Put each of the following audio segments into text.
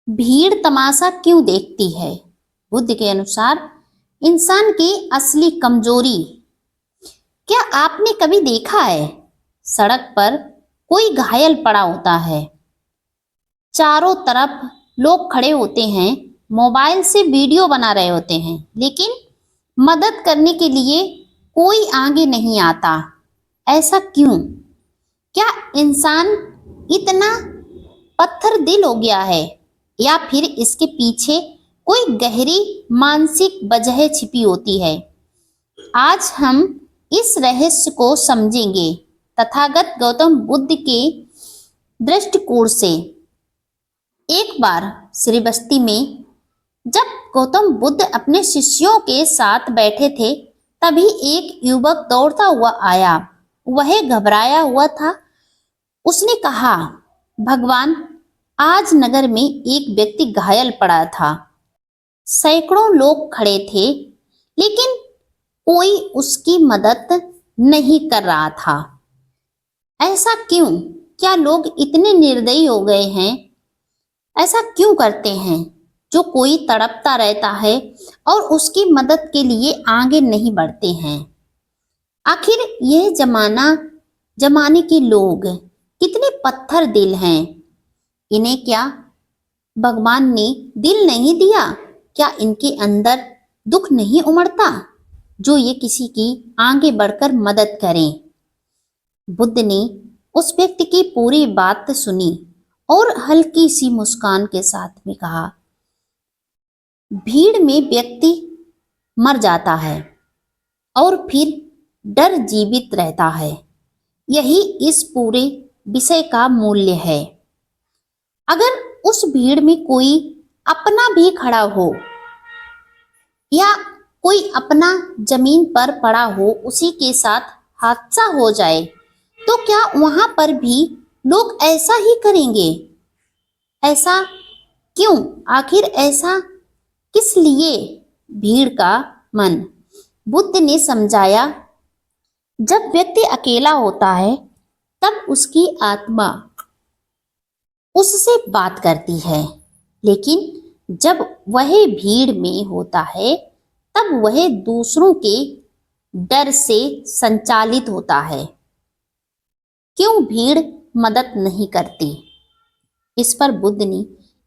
भीड़ तमाशा क्यों देखती है? बुद्ध के अनुसार इंसान की असली कमजोरी। क्या आपने कभी देखा है सड़क पर कोई घायल पड़ा होता है, चारों तरफ लोग खड़े होते हैं, मोबाइल से वीडियो बना रहे होते हैं, लेकिन मदद करने के लिए कोई आगे नहीं आता। ऐसा क्यों? क्या इंसान इतना पत्थर दिल हो गया है या फिर इसके पीछे कोई गहरी मानसिक वजह छिपी होती है? आज हम इस रहस्य को समझेंगे तथागत गौतम बुद्ध के दृष्टिकोण से। एक बार श्रीबस्ती में जब गौतम बुद्ध अपने शिष्यों के साथ बैठे थे, तभी एक युवक दौड़ता हुआ आया। वह घबराया हुआ था। उसने कहा, भगवान, आज नगर में एक व्यक्ति घायल पड़ा था। सैकड़ों लोग खड़े थे, लेकिन कोई उसकी मदद नहीं कर रहा था। ऐसा क्यों? क्या लोग इतने निर्दयी हो गए हैं? ऐसा क्यों करते हैं? जो कोई तड़पता रहता है और उसकी मदद के लिए आगे नहीं बढ़ते हैं। आखिर यह जमाने के लोग कितने पत्थर दिल हैं। इन्हें क्या भगवान ने दिल नहीं दिया? क्या इनके अंदर दुख नहीं उमड़ता जो ये किसी की आगे बढ़कर मदद करें? बुद्ध ने उस व्यक्ति की पूरी बात सुनी और हल्की सी मुस्कान के साथ में कहा, भीड़ में व्यक्ति मर जाता है और फिर डर जीवित रहता है। यही इस पूरे विषय का मूल्य है। अगर उस भीड़ में कोई अपना भी खड़ा हो या कोई अपना जमीन पर पड़ा हो, उसी के साथ हादसा हो जाए, तो क्या वहां पर भी लोग ऐसा ही करेंगे? ऐसा क्यों? आखिर ऐसा किस लिए? भीड़ का मन। बुद्ध ने समझाया, जब व्यक्ति अकेला होता है तब उसकी आत्मा उससे बात करती है, लेकिन जब वह भीड़ में होता है तब वह दूसरों के डर से संचालित होता है। क्यों भीड़ मदद नहीं करती? इस पर बुद्ध ने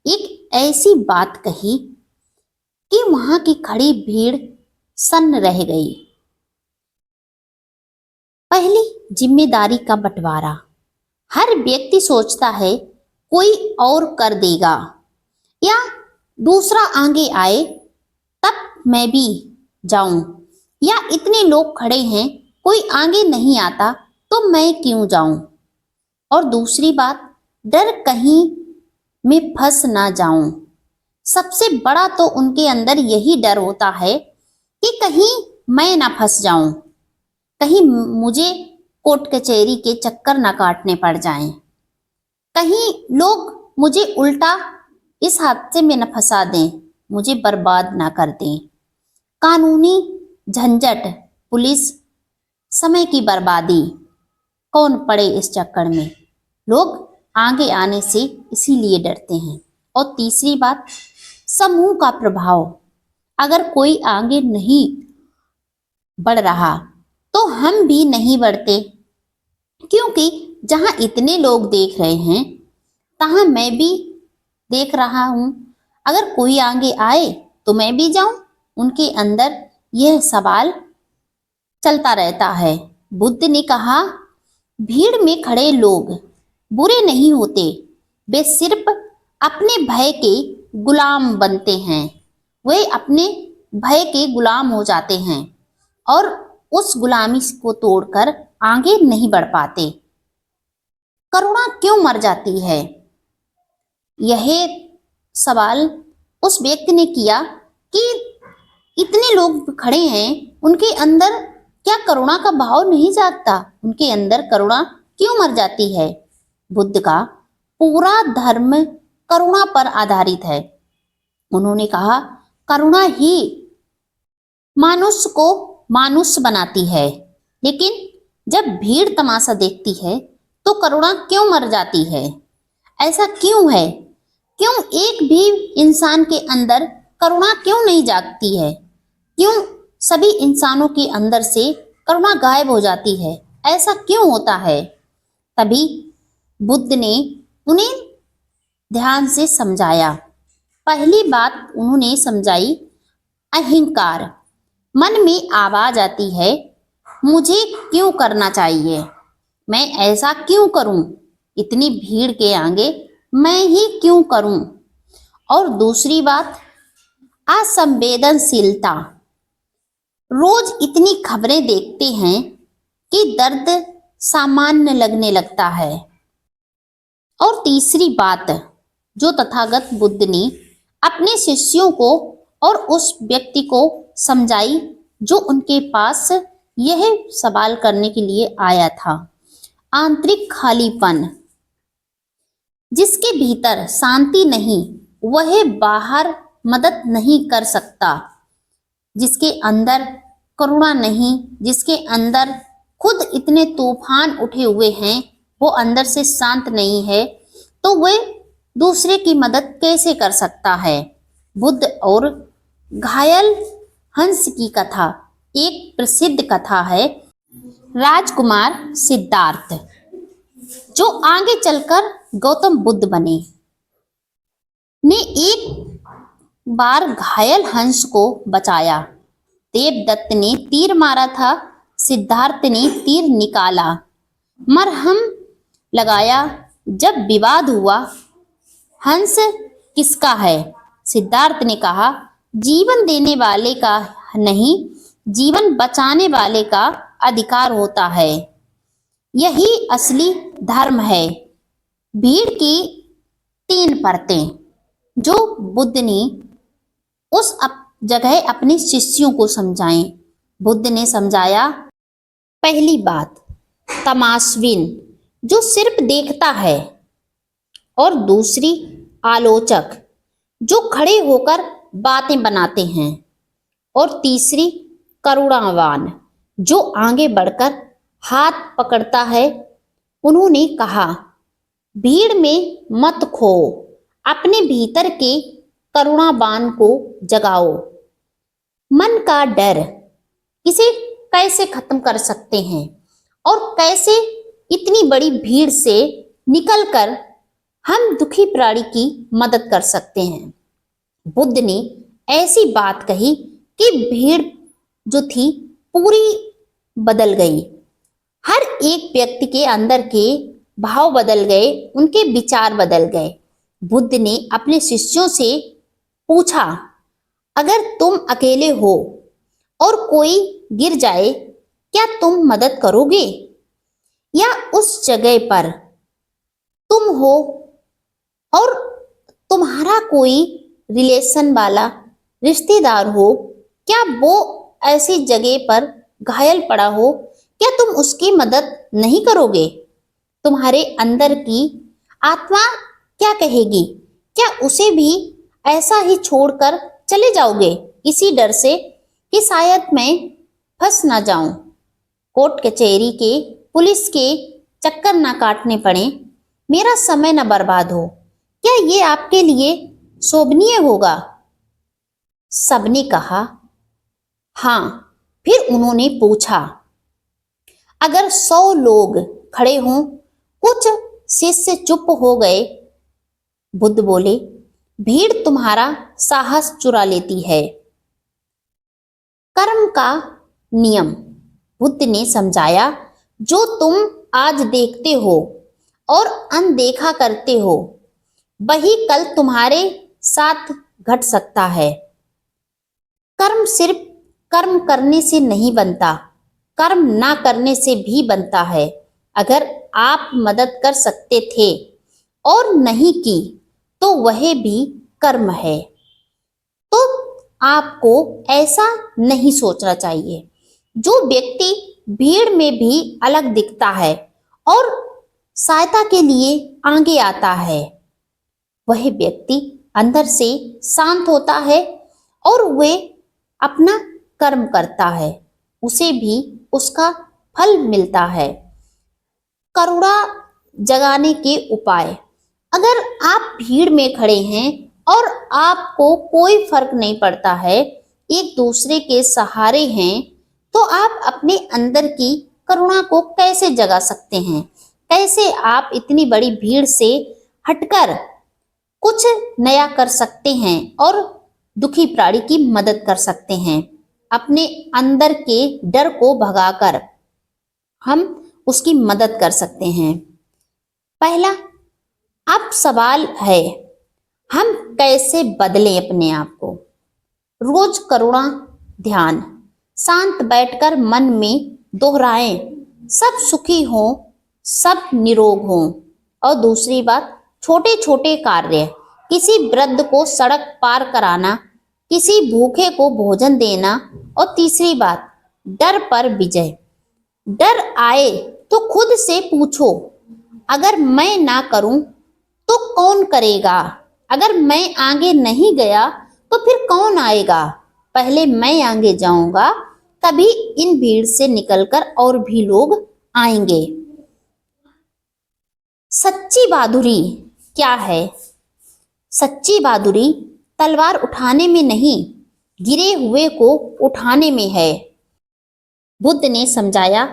एक ऐसी बात कही कि वहां की खड़ी भीड़ सन्न रह गई। पहली, जिम्मेदारी का बंटवारा। हर व्यक्ति सोचता है कोई और कर देगा या दूसरा आगे आए तब मैं भी जाऊं, या इतने लोग खड़े हैं, कोई आगे नहीं आता तो मैं क्यों जाऊं। और दूसरी बात, डर कहीं मैं फंस ना जाऊं। सबसे बड़ा तो उनके अंदर यही डर होता है कि कहीं मैं ना फंस जाऊं, कहीं मुझे कोर्ट कचहरी के चक्कर ना काटने पड़ जाएं, कहीं लोग मुझे उल्टा इस हादसे में न फंसा दें, मुझे बर्बाद ना कर दें। कानूनी झंझट, पुलिस, समय की बर्बादी, कौन पड़े इस चक्कर में? लोग आगे आने से इसीलिए डरते हैं। और तीसरी बात, समूह का प्रभाव। अगर कोई आगे नहीं बढ़ रहा तो हम भी नहीं बढ़ते, क्योंकि जहां इतने लोग देख रहे हैं तहां मैं भी देख रहा हूं। अगर कोई आगे आए तो मैं भी जाऊं। उनके अंदर यह सवाल चलता रहता है। बुद्ध ने कहा, भीड़ में खड़े लोग बुरे नहीं होते, वे सिर्फ अपने भय के गुलाम बनते हैं। वे अपने भय के गुलाम हो जाते हैं और उस गुलामी को तोड़कर आगे नहीं बढ़ पाते। करुणा क्यों मर जाती है? यह सवाल उस व्यक्ति ने किया कि इतने लोग खड़े हैं, उनके अंदर क्या करुणा का भाव नहीं जागता? उनके अंदर करुणा क्यों मर जाती है? बुद्ध का पूरा धर्म करुणा पर आधारित है। उन्होंने कहा, करुणा ही मनुष्य को मानुष्य बनाती है। लेकिन जब भीड़ तमाशा देखती है तो करुणा क्यों मर जाती है? ऐसा क्यों है? क्यों एक भी इंसान के अंदर करुणा क्यों नहीं जागती है? क्यों सभी इंसानों के अंदर से करुणा गायब हो जाती है? ऐसा क्यों होता है? तभी बुद्ध ने उन्हें ध्यान से समझाया। पहली बात उन्होंने समझाई अहंकार। मन में आवाज आती है, मुझे क्यों करना चाहिए, मैं ऐसा क्यों करूं, इतनी भीड़ के आगे मैं ही क्यों करूं। और दूसरी बात असंवेदनशीलता। रोज इतनी खबरें देखते हैं कि दर्द सामान्य लगने लगता है। और तीसरी बात जो तथागत बुद्ध ने अपने शिष्यों को और उस व्यक्ति को समझाई जो उनके पास यह सवाल करने के लिए आया था, आंतरिक खालीपन। जिसके भीतर शांति नहीं वह बाहर मदद नहीं कर सकता। जिसके अंदर करुणा नहीं, जिसके अंदर खुद इतने तूफान उठे हुए हैं, वो अंदर से शांत नहीं है, तो वह दूसरे की मदद कैसे कर सकता है? बुद्ध और घायल हंस की कथा एक प्रसिद्ध कथा है। राजकुमार सिद्धार्थ जो आगे चलकर गौतम बुद्ध बने, ने एक बार घायल हंस को बचाया। देवदत्त ने तीर मारा था, सिद्धार्थ ने तीर निकाला, मरहम लगाया। जब विवाद हुआ, हंस किसका है? सिद्धार्थ ने कहा, जीवन देने वाले का नहीं, जीवन बचाने वाले का अधिकार होता है। यही असली धर्म है। भीड़ की 3 परतें जो बुद्ध ने उस जगह अपने शिष्यों को समझाएं। बुद्ध ने समझाया, पहली बात तमाशबीन जो सिर्फ देखता है, और दूसरी आलोचक जो खड़े होकर बातें बनाते हैं, और तीसरी करुणावान जो आगे बढ़कर हाथ पकड़ता है। उन्होंने कहा, भीड़ में मत खो, अपने भीतर के करुणावान को जगाओ। मन का डर इसे कैसे खत्म कर सकते हैं और कैसे इतनी बड़ी भीड़ से निकलकर हम दुखी प्राणी की मदद कर सकते हैं? बुद्ध ने ऐसी बात कही कि भीड़ जो थी पूरी बदल गई। हर एक व्यक्ति के अंदर के भाव बदल गए, उनके विचार बदल गए। बुद्ध ने अपने शिष्यों से पूछा, अगर तुम अकेले हो और कोई गिर जाए, क्या तुम मदद करोगे? या उस जगह पर तुम हो और तुम्हारा कोई रिलेशन वाला रिश्तेदार हो, क्या वो ऐसी जगह पर घायल पड़ा हो, क्या तुम उसकी मदद नहीं करोगे? तुम्हारे अंदर की आत्मा क्या कहेगी? क्या उसे भी ऐसा ही छोड़कर चले जाओगे, इसी डर से कि शायद मैं फंस ना जाऊं, कोर्ट कचहरी के पुलिस के चक्कर ना काटने पड़े, मेरा समय ना बर्बाद हो? क्या ये आपके लिए शोभनीय होगा? सबने कहा हाँ। फिर उन्होंने पूछा, अगर 100 लोग खड़े हों, कुछ शिष्य चुप हो गए। बुद्ध बोले, भीड़ तुम्हारा साहस चुरा लेती है। कर्म का नियम बुद्ध ने समझाया, जो तुम आज देखते हो और अनदेखा करते हो, वही कल तुम्हारे साथ घट सकता है। कर्म सिर्फ कर्म करने से नहीं बनता, कर्म ना करने से भी बनता है। अगर आप मदद कर सकते थे और नहीं की, तो वह भी कर्म है। तो आपको ऐसा नहीं सोचना चाहिए। जो व्यक्ति भीड़ में भी अलग दिखता है और सहायता के लिए आगे आता है, वह व्यक्ति अंदर से शांत होता है और वे अपना कर्म करता है, उसे भी उसका फल मिलता है। करुणा जगाने के उपाय। अगर आप भीड़ में खड़े हैं और आपको कोई फर्क नहीं पड़ता है, एक दूसरे के सहारे हैं, तो आप अपने अंदर की करुणा को कैसे जगा सकते हैं? कैसे आप इतनी बड़ी भीड़ से हटकर कुछ नया कर सकते हैं और दुखी प्राणी की मदद कर सकते हैं? अपने अंदर के डर को भगाकर हम उसकी मदद कर सकते हैं। पहला अब सवाल है, हम कैसे बदलें अपने आप को? रोज करुणा ध्यान शांत बैठकर मन में दोहराएं, सब सुखी हो, सब निरोग हो। और दूसरी बात, छोटे छोटे कार्य, किसी वृद्ध को सड़क पार कराना, किसी भूखे को भोजन देना। और तीसरी बात, डर पर विजय। डर आए तो खुद से पूछो, अगर मैं ना करूं तो कौन करेगा? अगर मैं आगे नहीं गया तो फिर कौन आएगा? पहले मैं आगे जाऊंगा, तभी इन भीड़ से निकलकर और भी लोग आएंगे। सच्ची बहादुरी क्या है? सच्ची बहादुरी तलवार उठाने में नहीं, गिरे हुए को उठाने में है। बुद्ध ने समझाया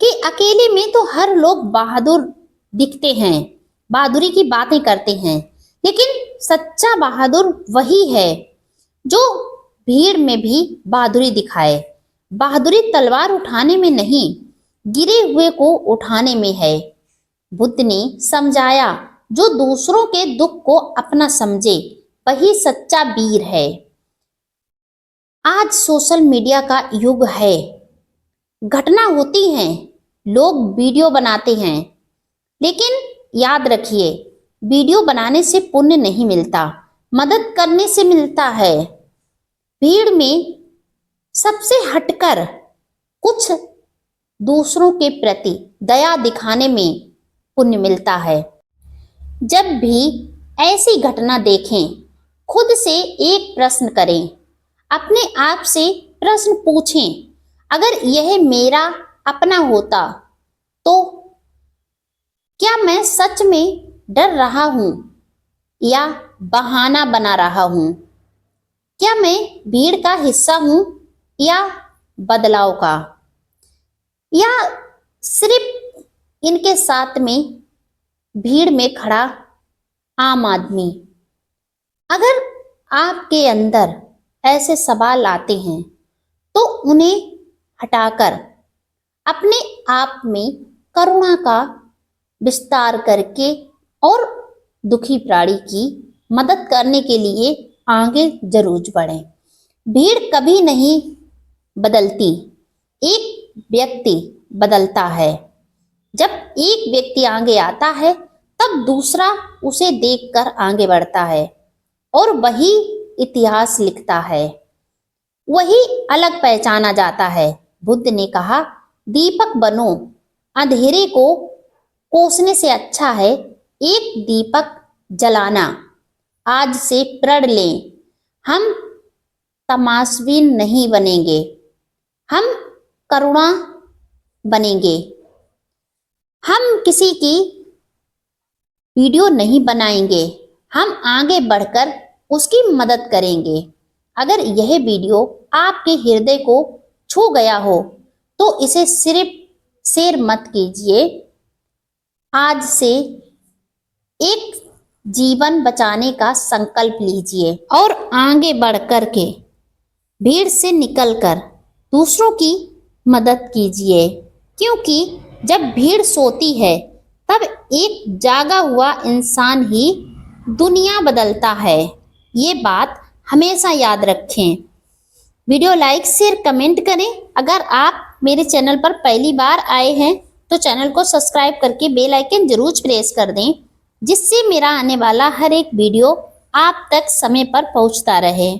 कि अकेले में तो हर लोग बहादुर दिखते हैं, बहादुरी की बातें करते हैं, लेकिन सच्चा बहादुर वही है जो भीड़ में भी बहादुरी दिखाए। बहादुरी तलवार उठाने में नहीं, गिरे हुए को उठाने में है। बुद्ध ने समझाया, जो दूसरों के दुख को अपना समझे वही सच्चा वीर है। आज सोशल मीडिया का युग है। घटना होती हैं, लोग वीडियो बनाते हैं, लेकिन याद रखिए, वीडियो बनाने से पुण्य नहीं मिलता, मदद करने से मिलता है। भीड़ में सबसे हटकर कुछ दूसरों के प्रति दया दिखाने में पुण्य मिलता है। जब भी ऐसी घटना देखें, खुद से एक प्रश्न करें, अपने आप से प्रश्न पूछें, अगर यह मेरा अपना होता तो क्या मैं सच में डर रहा हूं या बहाना बना रहा हूं? क्या मैं भीड़ का हिस्सा हूं या बदलाव का, या सिर्फ इनके साथ में भीड़ में खड़ा आम आदमी? अगर आपके अंदर ऐसे सवाल आते हैं तो उन्हें हटाकर अपने आप में करुणा का विस्तार करके और दुखी प्राणी की मदद करने के लिए आगे जरूर बढ़ें। भीड़ कभी नहीं बदलती, एक व्यक्ति बदलता है। जब एक व्यक्ति आगे आता है तब दूसरा उसे देखकर आगे बढ़ता है और वही इतिहास लिखता है, वही अलग पहचाना जाता है। बुद्ध ने कहा, दीपक बनो, अंधेरे को कोसने से अच्छा है एक दीपक जलाना। आज से प्रण लें, हम तमाशबीन नहीं बनेंगे, हम करुणा बनेंगे। हम किसी की वीडियो नहीं बनाएंगे, हम आगे बढ़कर उसकी मदद करेंगे। अगर यह वीडियो आपके हृदय को छू गया हो तो इसे सिर्फ शेयर मत कीजिए। आज से एक जीवन बचाने का संकल्प लीजिए और आगे बढ़कर के भीड़ से निकलकर दूसरों की मदद कीजिए, क्योंकि जब भीड़ सोती है तब एक जागा हुआ इंसान ही दुनिया बदलता है। ये बात हमेशा याद रखें। वीडियो लाइक शेयर कमेंट करें। अगर आप मेरे चैनल पर पहली बार आए हैं तो चैनल को सब्सक्राइब करके बेल आइकन जरूर प्रेस कर दें, जिससे मेरा आने वाला हर एक वीडियो आप तक समय पर पहुंचता रहे।